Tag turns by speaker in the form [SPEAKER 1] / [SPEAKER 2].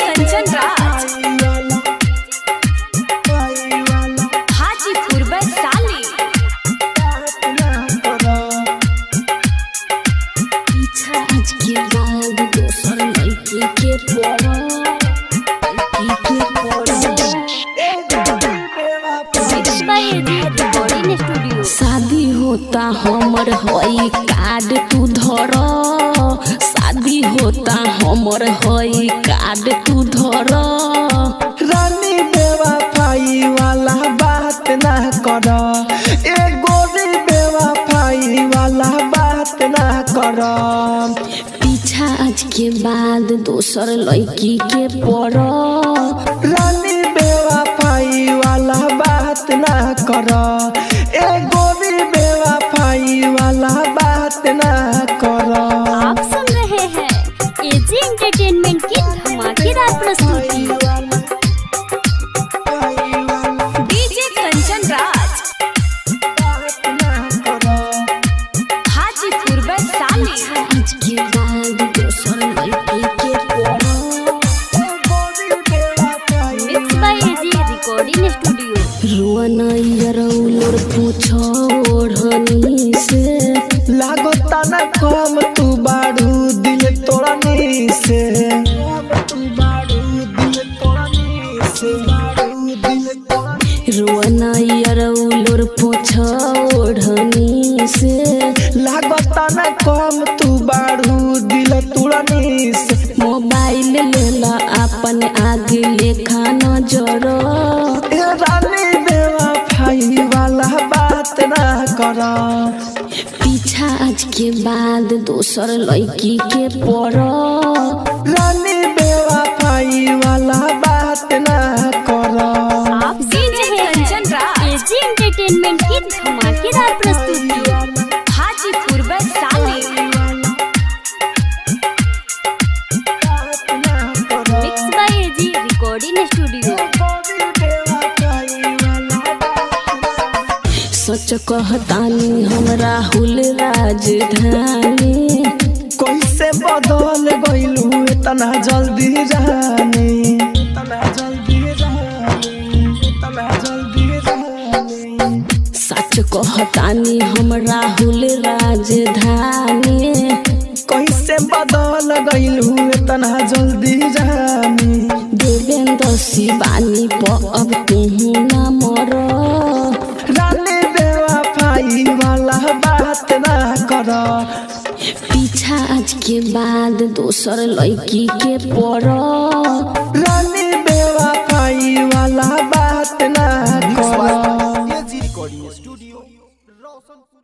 [SPEAKER 1] कंचन राज हाजीपुर वैशाली।
[SPEAKER 2] पीछा आज के बाद दोसर लड़की के पड़ा
[SPEAKER 1] रिकॉर्डिंग स्टूडियो।
[SPEAKER 2] शादी होता हमर हई कार्ड तू धर, शादी होता हमर हई कार्ड तू धर।
[SPEAKER 3] रानी बेवफाई वाला बात ना कर, ए गोरी बेवफाई वाला बात ना कर।
[SPEAKER 2] पीछा आज के बाद दोसर लड़की के पड़।
[SPEAKER 3] रानी बेवफाई वाला बात ना कर, ए गोरी बेवफाई वाला बात ना कर।
[SPEAKER 1] आप सुन रहे हैं एजी एंटरटेनमेंट की धमाकेदार प्रस्तुति। डीजे कंचन राज हाजीपुर वैशाली।
[SPEAKER 2] आज के बाद दोसर लड़की के पड़।
[SPEAKER 1] Mix by AG recording studio.
[SPEAKER 2] रुअनैयरौलोर पूछो ओढ़नी से,
[SPEAKER 3] लागता ना कम तू बाड़ू दिल तोड़नी से।
[SPEAKER 2] रुअनैयरौलोर पूछो ओढ़नी से,
[SPEAKER 3] लागता ना कम तू बाड़ू दिल तोड़नी से।
[SPEAKER 2] मोबाइल लेला अपन आगे लेखा नजर।
[SPEAKER 3] ए रानी बेवफाई वाला बात ना कर।
[SPEAKER 2] पीछा आज के बाद दोसर लड़की के पड़।
[SPEAKER 3] रानी बेवफाई वाला बात ना कर।
[SPEAKER 1] आप सुन रहे हैं कंचन राज एजी एंटरटेनमेंट की धमाकेदार प्रस्तुति। Hajipur Vaishali. Mix by AG recording studio.
[SPEAKER 2] सच कहतानी हम राहुल राजधानी,
[SPEAKER 3] कैसे बदल गइलू इतना जल्दी जानी, इतना जल्दी जानी, इतना जल्दी जानी।
[SPEAKER 2] सच कहतानी हम राहुल राजधानी,
[SPEAKER 3] कैसे बदल गइलू इतना जल्दी जानी।
[SPEAKER 2] देवेंद्र शिवानी प अब तुहू न मर।
[SPEAKER 3] रानी बेवफाई वाला बात ना कर।
[SPEAKER 2] पीछा आज के बाद दोसर लड़की के पड़।
[SPEAKER 3] रानी बेवफाई वाला बात ना कर।
[SPEAKER 4] AG recording studio Roshanpur.